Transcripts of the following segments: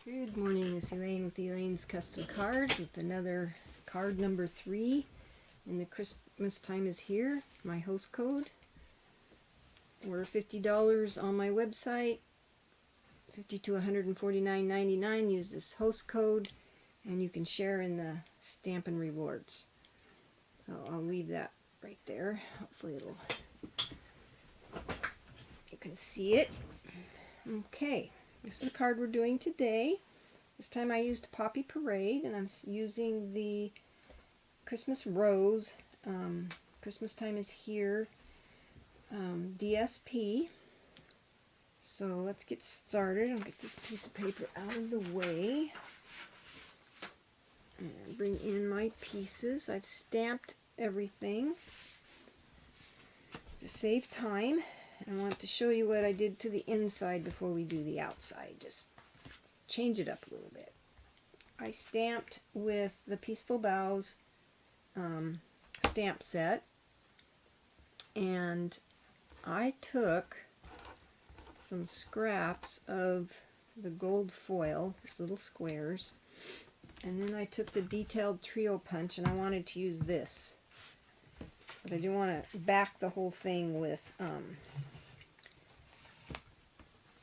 Good morning, it's Elaine with Elaine's Custom Cards with another card number 3. And the Christmas time is here. My host code. Order $50 on my website. $50 to $149.99. Use this host code and you can share in the Stampin' Rewards. So I'll leave that right there. Hopefully you can see it. Okay. This is the card we're doing today. This time I used Poppy Parade, and I'm using the Christmas Rose. Christmas time is here. DSP. So let's get started. I'll get this piece of paper out of the way and bring in my pieces. I've stamped everything to save time. I want to show you what I did to the inside before we do the outside. Just change it up a little bit. I stamped with the Peaceful Boughs stamp set, and I took some scraps of the gold foil, just little squares, and then I took the detailed trio punch, and I wanted to use this, but I didn't want to back the whole thing with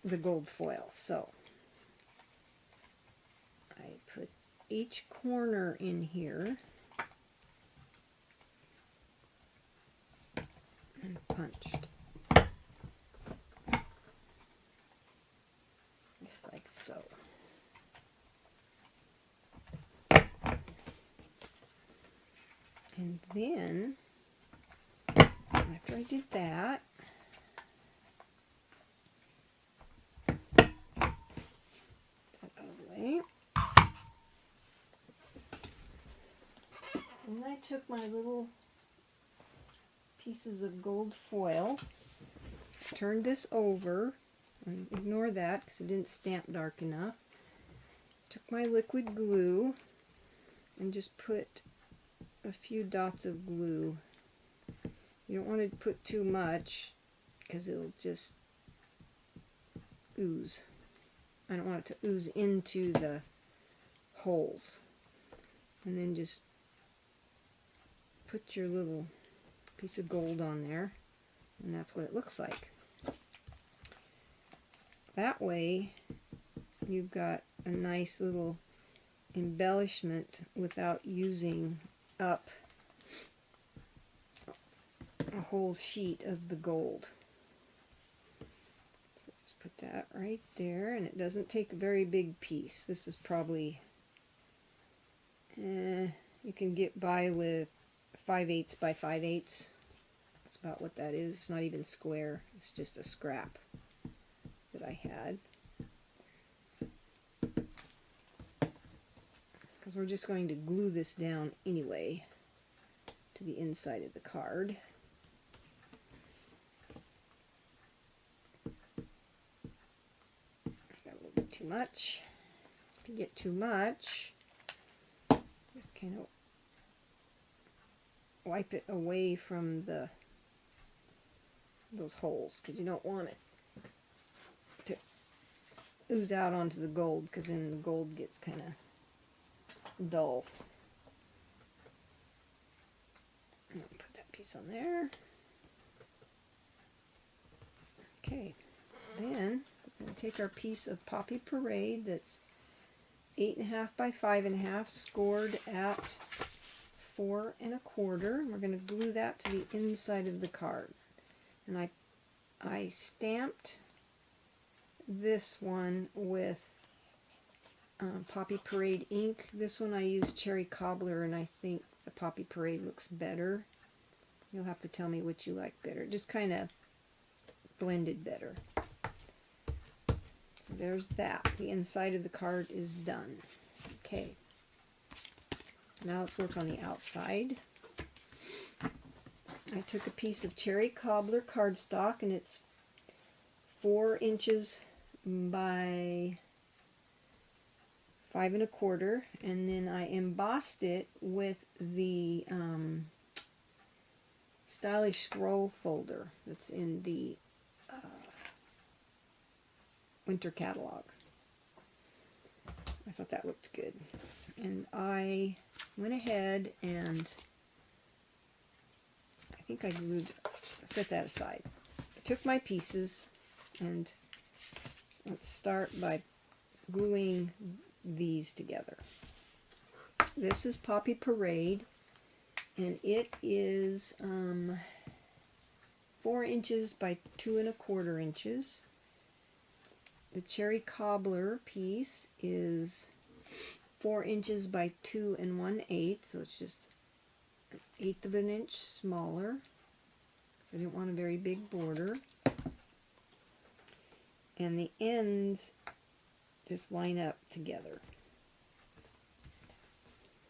the gold foil. So I put each corner in here and punched just like so. And then after I did that, and I took my little pieces of gold foil, turned this over, and ignore that because it didn't stamp dark enough. Took my liquid glue and just put a few dots of glue. You don't want to put too much because it'll just ooze. I don't want it to ooze into the holes. And then just put your little piece of gold on there, and that's what it looks like. That way you've got a nice little embellishment without using up a whole sheet of the gold. So just put that right there, and it doesn't take a very big piece. This is probably you can get by with 5/8 by 5/8. That's about what that is. It's not even square. It's just a scrap that I had. Because we're just going to glue this down anyway to the inside of the card. Got a little bit too much. If you get too much, just kind of wipe it away from those holes, because you don't want it to ooze out onto the gold, because then the gold gets kind of dull. I'm going to put that piece on there. Okay, then we're going to take our piece of Poppy Parade that's 8.5 by 5.5, scored at 4 1/4. We're going to glue that to the inside of the card. And I stamped this one with Poppy Parade ink. This one I used Cherry Cobbler, and I think the Poppy Parade looks better. You'll have to tell me which you like better. It just kind of blended better. So there's that. The inside of the card is done. Okay. Now let's work on the outside. I took a piece of Cherry Cobbler cardstock, and it's 4 inches by 5 1/4, and then I embossed it with the Stylish Scroll folder that's in the winter catalog. thought that looked good. And I went ahead and I think I set that aside. I took my pieces and let's start by gluing these together. This is Poppy Parade, and it is 4 inches by 2 1/4 inches. The Cherry Cobbler piece is 4 inches by 2 1/8, so it's just 1/8 of an inch smaller. So I didn't want a very big border. And the ends just line up together.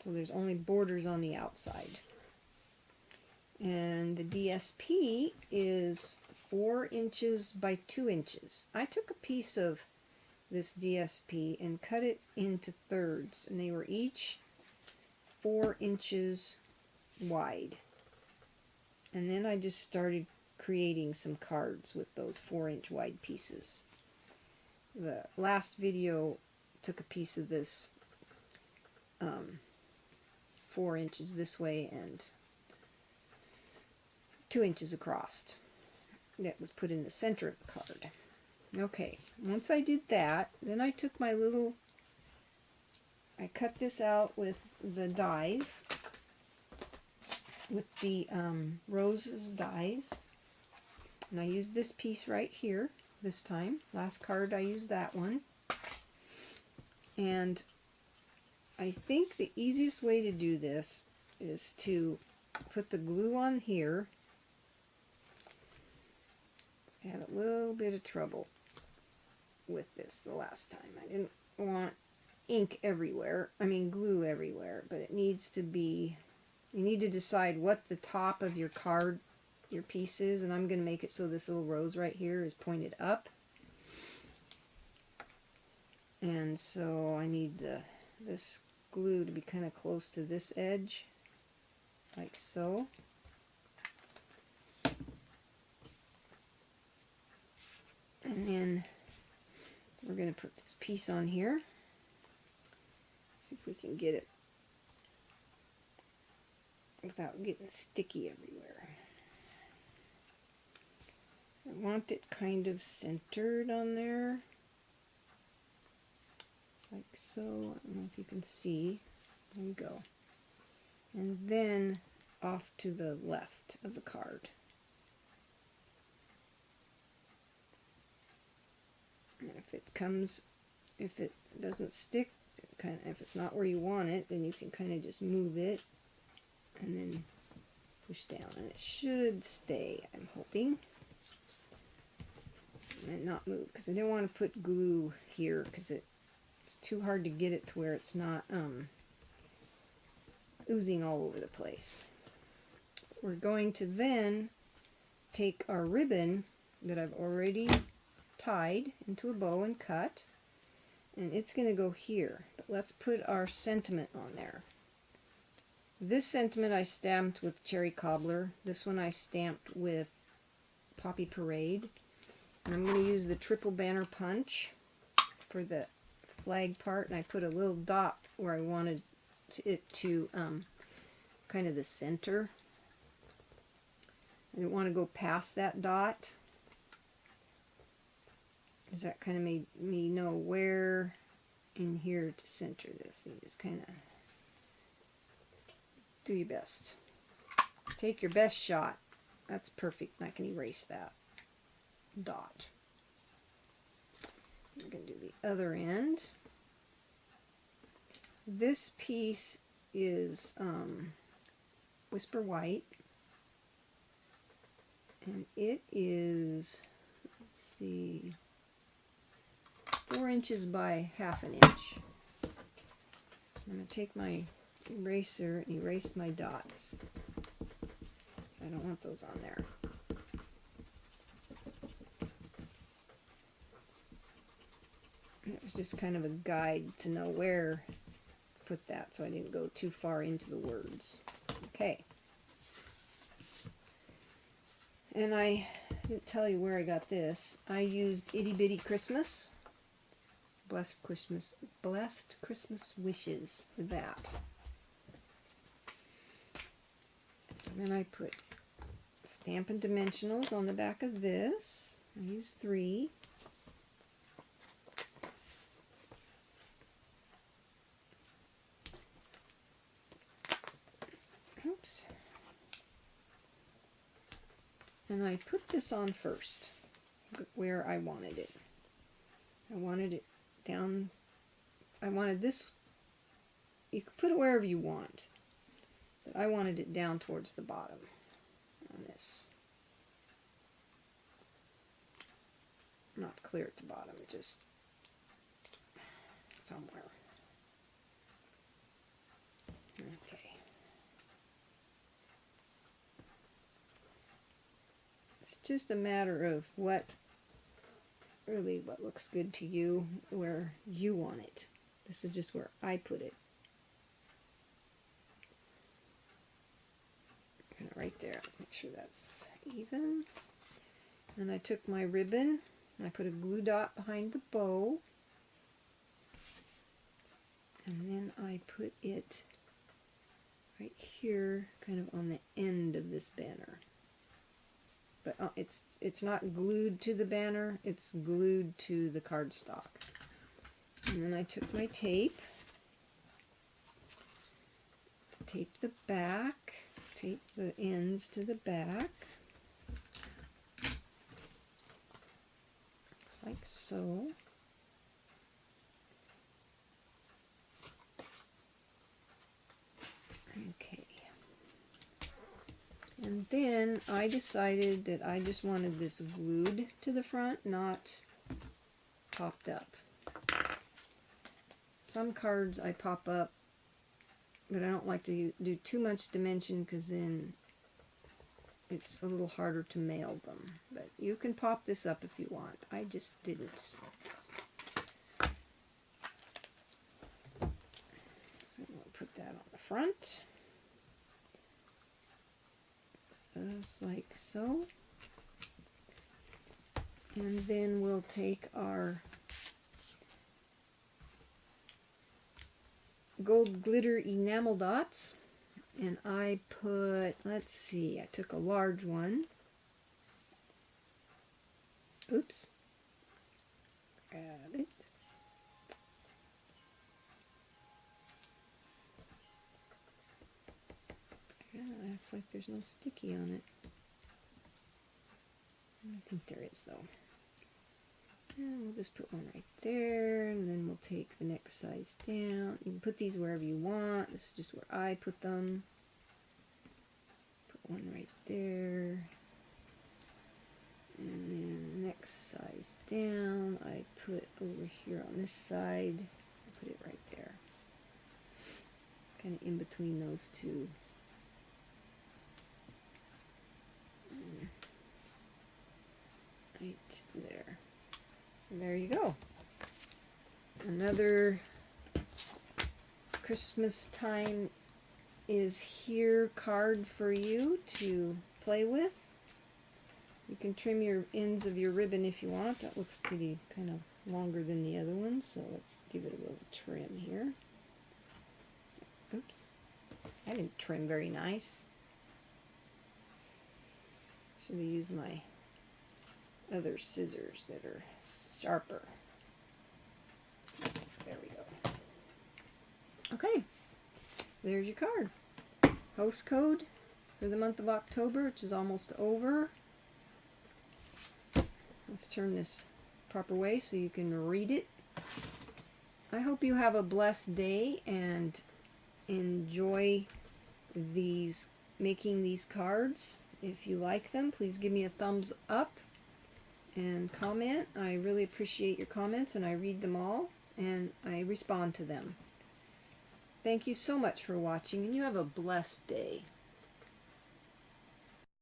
So there's only borders on the outside. And the DSP is 4 inches by 2 inches. I took a piece of this DSP and cut it into thirds, and they were each 4 inches wide. And then I just started creating some cards with those 4-inch wide pieces. The last video took a piece of this 4 inches this way and 2 inches across. That was put in the center of the card. Okay, once I did that, then I took my little, I cut this out with the dies, with the roses dies, and I used this piece right here this time. Last card I used that one. And I think the easiest way to do this is to put the glue on here. I had a little bit of trouble with this the last time. I didn't want ink everywhere, glue everywhere, but it needs to be, you need to decide what the top of your card, your piece is, and I'm going to make it so this little rose right here is pointed up. And so I need this glue to be kind of close to this edge, like so. And then we're going to put this piece on here. See if we can get it without getting sticky everywhere. I want it kind of centered on there. It's like so. I don't know if you can see. There you go. And then off to the left of the card. And if it doesn't stick, if it's not where you want it, then you can kind of just move it and then push down, and it should stay, I'm hoping, and not move, because I didn't want to put glue here because it's too hard to get it to where it's not oozing all over the place. We're going to then take our ribbon that I've already tied into a bow and cut, and it's going to go here. But let's put our sentiment on there. This sentiment I stamped with Cherry Cobbler. This one I stamped with Poppy Parade. And I'm going to use the triple banner punch for the flag part, and I put a little dot where I wanted it to kind of the center. I didn't want to go past that dot, because that kind of made me know where in here to center this. You just kind of do your best. Take your best shot. That's perfect. And I can erase that dot. I'm going to do the other end. This piece is Whisper White, and it is, let's see, 4 inches by 1/2 inch. I'm going to take my eraser and erase my dots, so I don't want those on there. And it was just kind of a guide to know where to put that, so I didn't go too far into the words. Okay. And I didn't tell you where I got this. I used Itty Bitty Christmas. blessed Christmas wishes for that. And then I put Stampin' Dimensionals on the back of this. I use 3. Oops. And I put this on first, where I wanted it. I wanted it down, I wanted this, you can put it wherever you want, but I wanted it down towards the bottom on this. Not clear at the bottom, just somewhere. Okay. It's just a matter of what looks good to you, where you want it. This is just where I put it. Kind of right there. Let's make sure that's even. Then I took my ribbon and I put a glue dot behind the bow. And then I put it right here, kind of on the end of this banner. But it's not glued to the banner, it's glued to the cardstock. And then I took my tape, tape the back, tape the ends to the back, just like so. Okay. And then I decided that I just wanted this glued to the front, not popped up. Some cards I pop up, but I don't like to do too much dimension because then it's a little harder to mail them. But you can pop this up if you want. I just didn't. So I'm going to put that on the front. Just like so. And then we'll take our gold glitter enamel dots, and I put, let's see, I took a large one. Oops. Grab it. Looks like there's no sticky on it. I think there is though. And we'll just put one right there, and then we'll take the next size down. You can put these wherever you want. This is just where I put them. Put one right there. And then next size down, I put over here on this side. I put it right there. Kind of in between those two. Right there. And there you go. Another Christmastime is here card for you to play with. You can trim your ends of your ribbon if you want. That looks pretty kind of longer than the other one, so let's give it a little trim here. Oops. I didn't trim very nice. Should have used my other scissors that are sharper. There we go. Okay, there's your card. Host code for the month of October, which is almost over. Let's turn this proper way so you can read it. I hope you have a blessed day and enjoy making these cards. If you like them, please give me a thumbs up and comment. I really appreciate your comments, and I read them all and I respond to them. Thank you so much for watching, and you have a blessed day.